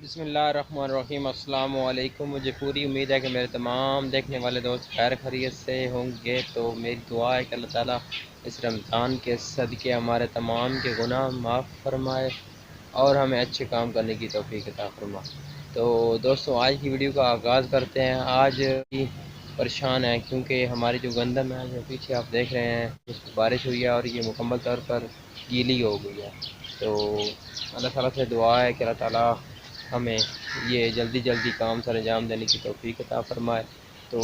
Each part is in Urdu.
بسم اللہ الرحمن الرحیم۔ السلام علیکم۔ مجھے پوری امید ہے کہ میرے تمام دیکھنے والے دوست خیر خیریت سے ہوں گے، تو میری دعا ہے کہ اللہ تعالیٰ اس رمضان کے صدقے ہمارے تمام کے گناہ معاف فرمائے اور ہمیں اچھے کام کرنے کی توفیق عطا فرمائے۔ تو دوستو، آج کی ویڈیو کا آغاز کرتے ہیں۔ آج پریشان ہے کیونکہ ہماری جو گندم ہے جو پیچھے آپ دیکھ رہے ہیں اس پہ بارش ہوئی ہے اور یہ مکمل طور پر گیلی ہو گئی ہے۔ تو اللہ تعالیٰ سے دعا ہے کہ اللہ تعالیٰ ہمیں یہ جلدی کام سر انجام دینے کی توفیق عطا فرمائے۔ تو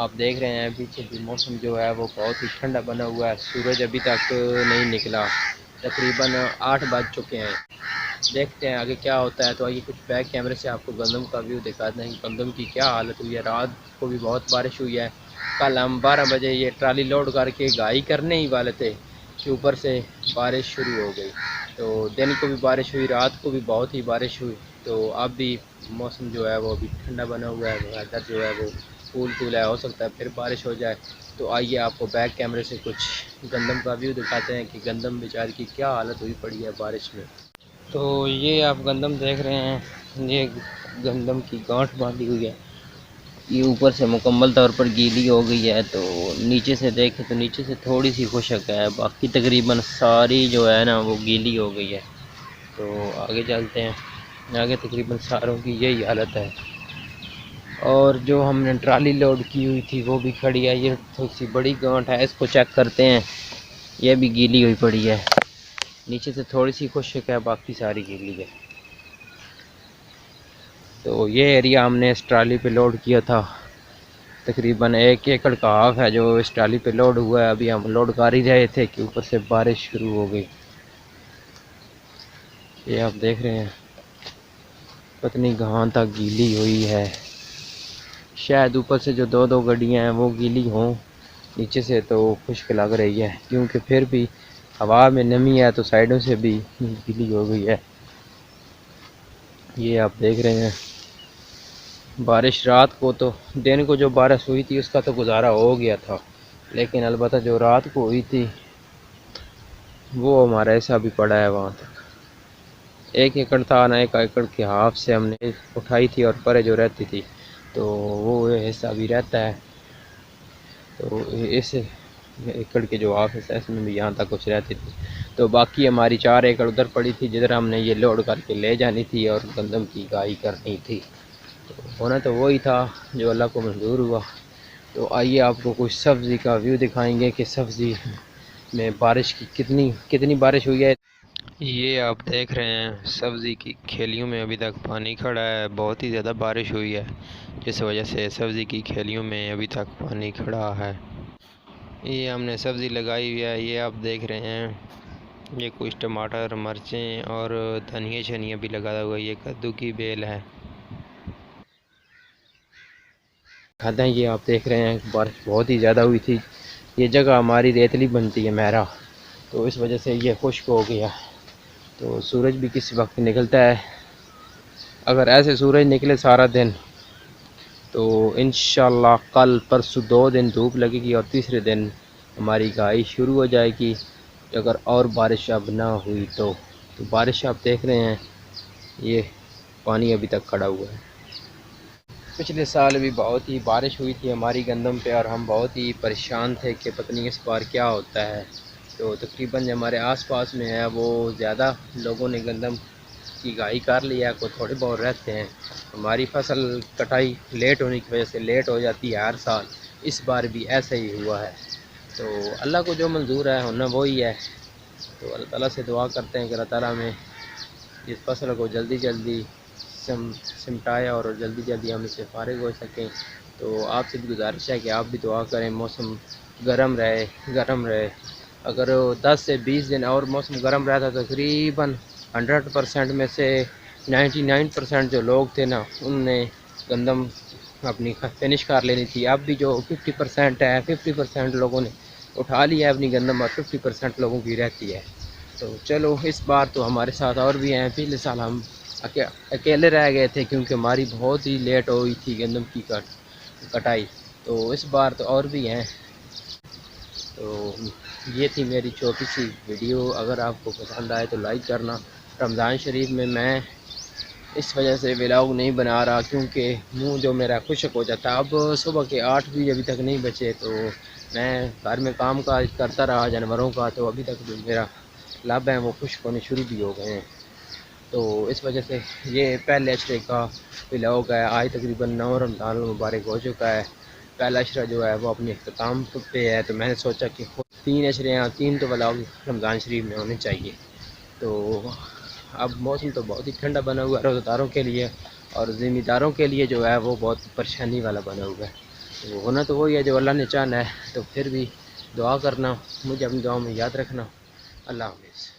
آپ دیکھ رہے ہیں پیچھے بھی موسم جو ہے وہ بہت ہی ٹھنڈا بنا ہوا ہے، سورج ابھی تک نہیں نکلا، تقریباً 8 بج چکے ہیں۔ دیکھتے ہیں آگے کیا ہوتا ہے۔ تو آئیے کچھ بیک کیمرے سے آپ کو گندم کا ویو دکھاتے ہیں کہ گندم کی کیا حالت ہوئی ہے۔ رات کو بھی بہت بارش ہوئی ہے۔ کل ہم 12 بجے یہ ٹرالی لوڈ کر کے گائی کرنے ہی والے تھے کہ اوپر سے بارش شروع ہو گئی۔ تو دن کو بھی بارش ہوئی، رات کو بھی بہت ہی بارش ہوئی۔ تو اب بھی موسم جو ہے وہ ابھی ٹھنڈا بنا ہوا ہے، ویدر جو ہے وہ کول ہے، ہو سکتا ہے پھر بارش ہو جائے۔ تو آئیے آپ کو بیک کیمرے سے کچھ گندم کا ویو دکھاتے ہیں کہ گندم بیچاری کی کیا حالت ہوئی پڑی ہے بارش میں۔ تو یہ آپ گندم دیکھ رہے ہیں، یہ گندم کی گانٹھ باندھی ہوئی ہے، یہ اوپر سے مکمل طور پر گیلی ہو گئی ہے۔ تو نیچے سے دیکھیں تو نیچے سے تھوڑی سی خشک ہے، باقی تقریباً ساری جو ہے نا وہ گیلی ہو گئی ہے۔ تو آگے چلتے ہیں، آگے تقریباً ساروں کی یہی حالت ہے۔ اور جو ہم نے ٹرالی لوڈ کی ہوئی تھی وہ بھی کھڑی ہے، یہ تھوڑی سی بڑی گانٹھ ہے، اس کو چیک کرتے ہیں، یہ بھی گیلی ہوئی پڑی ہے، نیچے سے تھوڑی سی خشک ہے، باقی ساری گیلی ہے۔ تو یہ ایریا ہم نے اس ٹرالی پہ لوڈ کیا تھا، تقریباً 1 ایکڑ کا ہاف ہے جو اس ٹرالی پہ لوڈ ہوا ہے۔ ابھی ہم لوڈ کر ہی رہے تھے کہ اوپر سے بارش شروع ہو گئی۔ یہ آپ دیکھ رہے ہیں پتنی کہاں تک گیلی ہوئی ہے، شاید اوپر سے جو دو گڈیاں ہیں وہ گیلی ہوں، نیچے سے تو خشک لگ رہی ہے کیونکہ پھر بھی ہوا میں نمی ہے تو سائیڈوں سے بھی گیلی ہو گئی ہے۔ یہ آپ دیکھ رہے ہیں بارش رات کو، تو دن کو جو بارش ہوئی تھی اس کا تو گزارا ہو گیا تھا، لیکن البتہ جو رات کو ہوئی تھی وہ ہمارا ایسا بھی پڑا ہے وہاں تک۔ 1 ایکڑ تھا نا، 1 ایکڑ کے ہاف سے ہم نے اٹھائی تھی اور پرے جو رہتی تھی تو وہ حصہ بھی رہتا ہے۔ تو اس 1 ایکڑ کے جو ہاف حصہ اس میں بھی یہاں تک کچھ رہتی تھی، تو باقی ہماری 4 ایکڑ ادھر پڑی تھی جدھر ہم نے یہ لوڈ کر کے لے جانی تھی اور گندم کی گائی کرنی تھی۔ تو ہونا تو وہی تھا جو اللہ کو منظور ہوا۔ تو آئیے آپ کو کچھ سبزی کا ویو دکھائیں گے کہ سبزی میں بارش کی کتنی بارش ہوئی ہے۔ یہ آپ دیکھ رہے ہیں سبزی کی کھیلیوں میں ابھی تک پانی کھڑا ہے، بہت ہی زیادہ بارش ہوئی ہے جس وجہ سے سبزی کی کھیلیوں میں ابھی تک پانی کھڑا ہے۔ یہ ہم نے سبزی لگائی ہوئی ہے، یہ آپ دیکھ رہے ہیں، یہ کچھ ٹماٹر، مرچیں اور دھنیا شنیا بھی لگا ہوا ہے، یہ کدو کی بیل ہے۔ کھاتے ہیں، یہ آپ دیکھ رہے ہیں بارش بہت ہی زیادہ ہوئی تھی، یہ جگہ ہماری ریتلی بنتی ہے میرا، تو اس وجہ سے یہ خشک ہو گیا۔ تو سورج بھی کسی وقت نکلتا ہے، اگر ایسے سورج نکلے سارا دن تو انشاءاللہ کل پرسوں 2 دن دھوپ لگے گی اور تیسرے دن ہماری گائی شروع ہو جائے گی، اگر اور بارش اب نہ ہوئی تو بارش آپ دیکھ رہے ہیں، یہ پانی ابھی تک کھڑا ہوا ہے۔ پچھلے سال بھی بہت ہی بارش ہوئی تھی ہماری گندم پہ اور ہم بہت ہی پریشان تھے کہ پتہ نہیں اس بار کیا ہوتا ہے۔ تو تقریباً جو ہمارے آس پاس میں ہے وہ زیادہ لوگوں نے گندم کی گائی کر لیا، کوئی تھوڑے بہت رہتے ہیں۔ ہماری فصل کٹائی لیٹ ہونے کی وجہ سے لیٹ ہو جاتی ہے ہر سال، اس بار بھی ایسا ہی ہوا ہے۔ تو اللہ کو جو منظور ہے ہونا وہی ہے۔ تو اللہ تعالیٰ سے دعا کرتے ہیں کہ اللہ تعالیٰ ہمیں اس فصل کو جلدی سمٹائے اور جلدی ہم اس سے فارغ ہو سکیں۔ تو آپ سے بھی گزارش ہے کہ آپ بھی دعا کریں، موسم گرم رہے۔ اگر 10 سے 20 دن اور موسم گرم رہتا تو تقریباً 100% میں سے 99% جو لوگ تھے نا ان نے گندم اپنی فنش کر لینی تھی۔ اب بھی جو 50% ہے، 50% لوگوں نے اٹھا لیا ہے اپنی گندم اور 50% لوگوں کی رہتی ہے۔ تو چلو اس بار تو ہمارے ساتھ اور بھی ہیں، پچھلے سال ہم اکیلے رہ گئے تھے کیونکہ ہماری بہت ہی لیٹ ہوئی تھی گندم کی کٹائی، تو اس بار تو اور بھی ہیں۔ تو یہ تھی میری چھوٹی سی ویڈیو، اگر آپ کو پسند آئے تو لائک کرنا۔ رمضان شریف میں اس وجہ سے ولاگ نہیں بنا رہا، کیونکہ منہ جو میرا خشک ہو جاتا ہے۔ اب صبح کے 8 بھی ابھی تک نہیں بچے، تو میں گھر میں کام کاج کرتا رہا جانوروں کا، تو ابھی تک جو میرا لب ہیں وہ خشک ہونے شروع بھی ہو گئے ہیں۔ تو اس وجہ سے یہ پہلے اشرے کا ولاگ ہے۔ آج تقریباً 9 رمضان المبارک ہو چکا ہے، پہلا اشرہ جو ہے وہ اپنے اختتام پہ ہے، تو میں نے سوچا کہ 3 اشرے ہیں، 3 تو ولاگ رمضان شریف میں ہونے چاہیے۔ تو اب موسم تو بہت ہی ٹھنڈا بنا ہوا ہے روزہ داروں کے لیے، اور ذمہ داروں کے لیے جو ہے وہ بہت پریشانی والا بنا ہوا ہے۔ تو ہونا تو وہی ہے جو اللہ نے چاہنا ہے، تو پھر بھی دعا کرنا، مجھے اپنی دعاؤں میں یاد رکھنا۔ اللہ حافظ۔